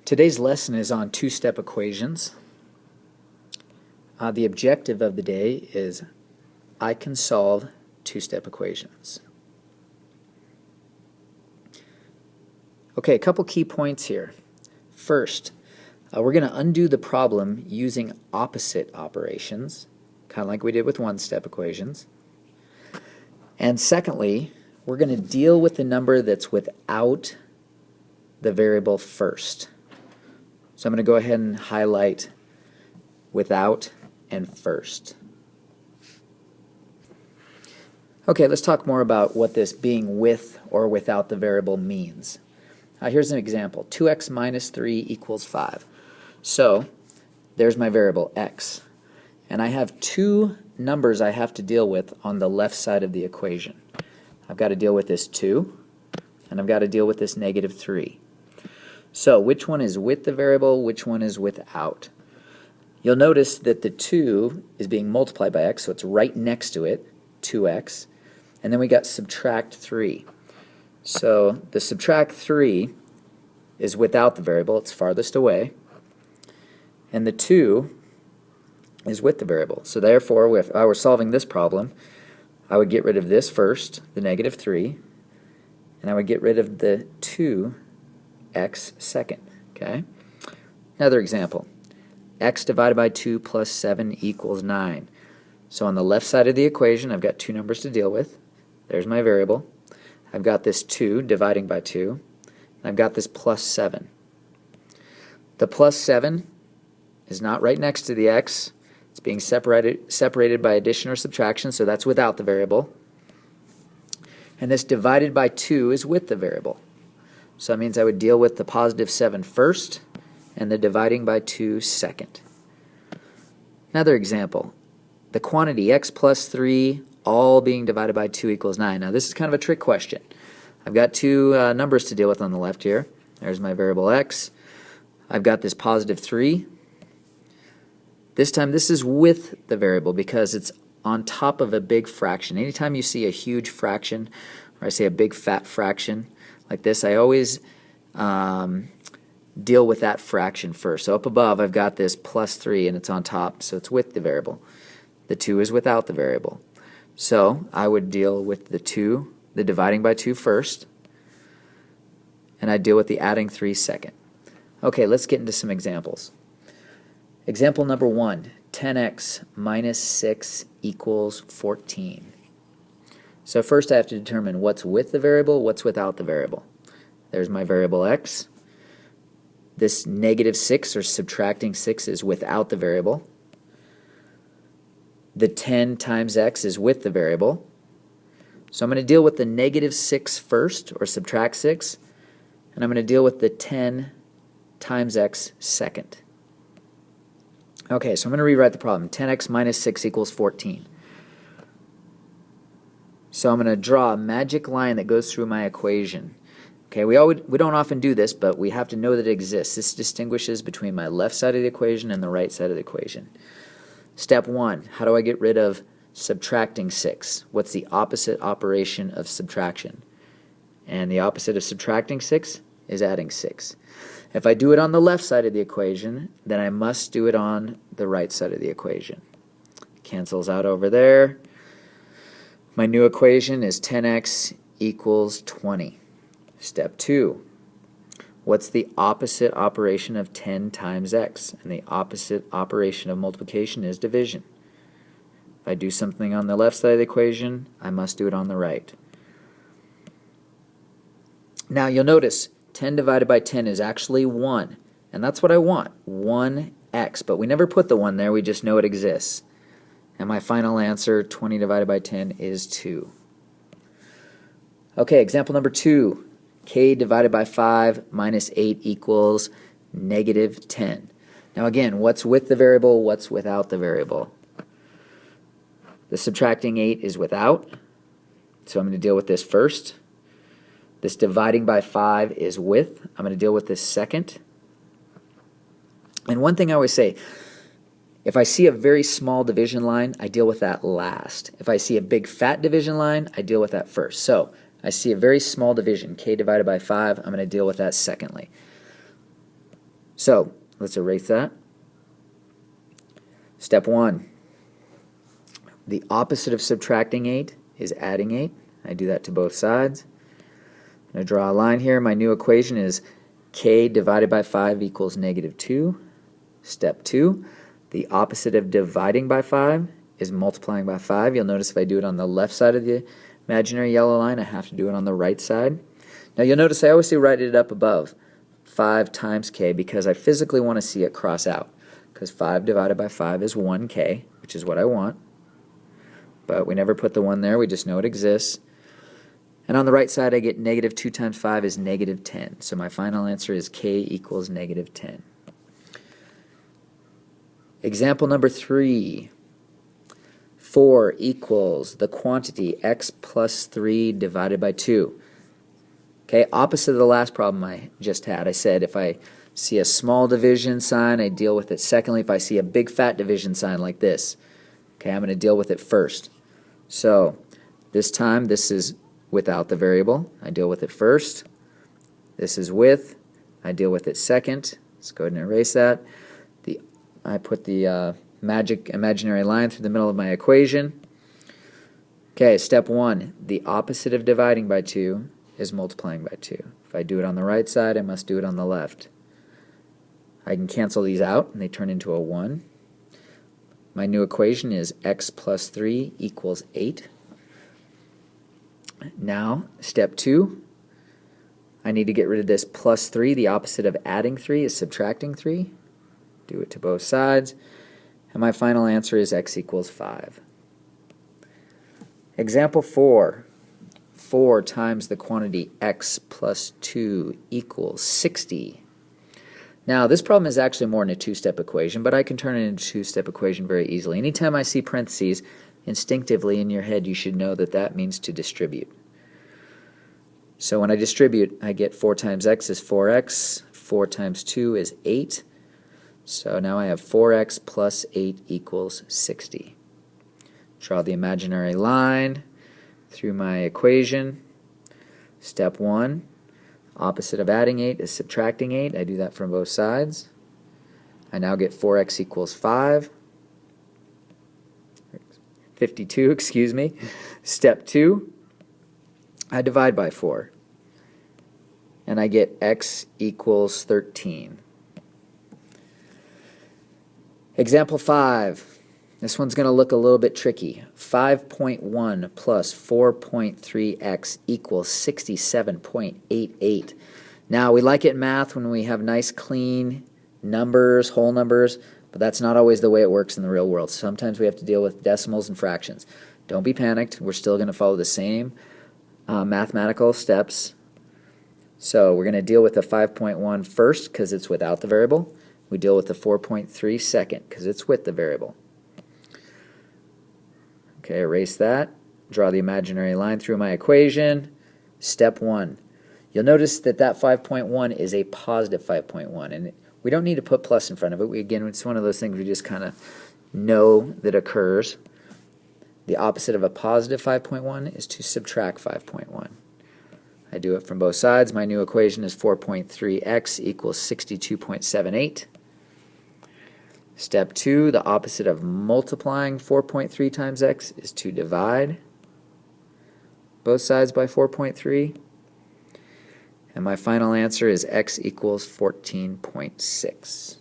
Today's lesson is on two-step equations. The objective of the day is I can solve two-step equations. Okay, a couple key points here. First, we're going to undo the problem using opposite operations, kind of like we did with one-step equations. And secondly, we're going to deal with the number that's without the variable first. So I'm going to go ahead and highlight without and first. Okay, let's talk more about what this being with or without the variable means. Here's an example. 2x minus 3 equals 5. So there's my variable x. And I have two numbers I have to deal with on the left side of the equation. I've got to deal with this 2, and I've got to deal with this negative 3. So which one is with the variable, which one is without? You'll notice that the 2 is being multiplied by x, so it's right next to it, 2x. And then we got subtract 3. So the subtract 3 is without the variable, it's farthest away. And the 2 is with the variable. So therefore, if I were solving this problem, I would get rid of this first, the negative 3, and I would get rid of the 2x second. Okay? Another example. X divided by 2 plus 7 equals 9. So on the left side of the equation, I've got two numbers to deal with. There's my variable. I've got this 2 dividing by 2. And I've got this plus 7. The plus 7 is not right next to the x. It's being separated by addition or subtraction, so that's without the variable. And this divided by 2 is with the variable. So that means I would deal with the positive 7 first and the dividing by 2 second. Another example. The quantity x plus 3 all being divided by 2 equals 9. Now this is kind of a trick question. I've got two numbers to deal with on the left here. There's my variable x. I've got this positive 3. This time this is with the variable because it's on top of a big fraction. Anytime you see a huge fraction, or I say a big fat fraction like this, I always deal with that fraction first. So up above I've got this plus 3 and it's on top, so it's with the variable. The 2 is without the variable. So I would deal with the 2, the dividing by 2 first, and I'd deal with the adding 3 second. Okay, let's get into some examples. Example number 1, 10x minus 6 equals 14. So first I have to determine what's with the variable, what's without the variable. There's my variable x. This negative 6, or subtracting 6, is without the variable. The 10 times x is with the variable. So I'm going to deal with the negative 6 first, or subtract 6, and I'm going to deal with the 10 times x second. Okay, so I'm going to rewrite the problem. 10x minus 6 equals 14. So I'm going to draw a magic line that goes through my equation. Okay, we don't often do this, but we have to know that it exists. This distinguishes between my left side of the equation and the right side of the equation. Step 1, how do I get rid of subtracting 6? What's the opposite operation of subtraction? And the opposite of subtracting 6 is adding 6. If I do it on the left side of the equation, then I must do it on the right side of the equation. Cancels out over there. My new equation is 10x equals 20. Step 2. What's the opposite operation of 10 times x? And the opposite operation of multiplication is division. If I do something on the left side of the equation, I must do it on the right. Now you'll notice 10 divided by 10 is actually 1. And that's what I want, 1x. But we never put the 1 there, we just know it exists. And my final answer, 20 divided by 10, is 2. Okay, example number 2. K divided by 5 minus 8 equals negative 10. Now again, what's with the variable, what's without the variable? The subtracting 8 is without, so I'm going to deal with this first. This dividing by 5 is with. I'm going to deal with this second. And one thing I always say, if I see a very small division line, I deal with that last. If I see a big fat division line, I deal with that first. So I see a very small division, k divided by 5, I'm going to deal with that secondly. So let's erase that. Step 1. The opposite of subtracting 8 is adding 8. I do that to both sides. I'm going to draw a line here. My new equation is k divided by 5 equals -2. Step 2. The opposite of dividing by 5 is multiplying by 5. You'll notice if I do it on the left side of the imaginary yellow line, I have to do it on the right side. Now you'll notice I always write it up above, 5 times k, because I physically want to see it cross out. Because 5 divided by 5 is 1k, which is what I want. But we never put the 1 there, we just know it exists. And on the right side I get -2 times 5 is -10. So my final answer is k equals -10. Example number 3. 4 equals the quantity x plus 3 divided by 2. Okay, opposite of the last problem I just had. I said if I see a small division sign, I deal with it secondly. If I see a big fat division sign like this, okay, I'm going to deal with it first. So this time this is without the variable. I deal with it first. This is with. I deal with it second. Let's go ahead and erase that. I put the magic imaginary line through the middle of my equation. Okay, step 1. The opposite of dividing by 2 is multiplying by 2. If I do it on the right side, I must do it on the left. I can cancel these out and they turn into a 1. My new equation is x plus 3 equals 8. Now, step 2, I need to get rid of this plus 3. The opposite of adding 3 is subtracting 3. Do it to both sides. And my final answer is x equals 5. Example 4. 4 times the quantity x plus 2 equals 60. Now, this problem is actually more than a two-step equation, but I can turn it into a two-step equation very easily. Anytime I see parentheses, instinctively in your head you should know that that means to distribute. So when I distribute, I get 4 times x is 4x, 4 times 2 is 8. So now I have 4x plus 8 equals 60. Draw the imaginary line through my equation. Step 1, opposite of adding 8 is subtracting 8. I do that from both sides. I now get 4x equals 52, excuse me. Step 2, I divide by 4. And I get x equals 13. Example 5. This one's going to look a little bit tricky. 5.1 plus 4.3x equals 67.88. Now, we like it in math when we have nice, clean numbers, whole numbers, but that's not always the way it works in the real world. Sometimes we have to deal with decimals and fractions. Don't be panicked. We're still going to follow the same mathematical steps. So we're going to deal with the 5.1 first because it's without the variable. We deal with the 4.3 second because it's with the variable. Okay, erase that. Draw the imaginary line through my equation. Step 1. You'll notice that that 5.1 is a positive 5.1, and we don't need to put plus in front of it. Again, it's one of those things we just kind of know that occurs. The opposite of a positive 5.1 is to subtract 5.1. I do it from both sides. My new equation is 4.3x equals 62.78. Step 2, the opposite of multiplying 4.3 times x is to divide both sides by 4.3. And my final answer is x equals 14.6.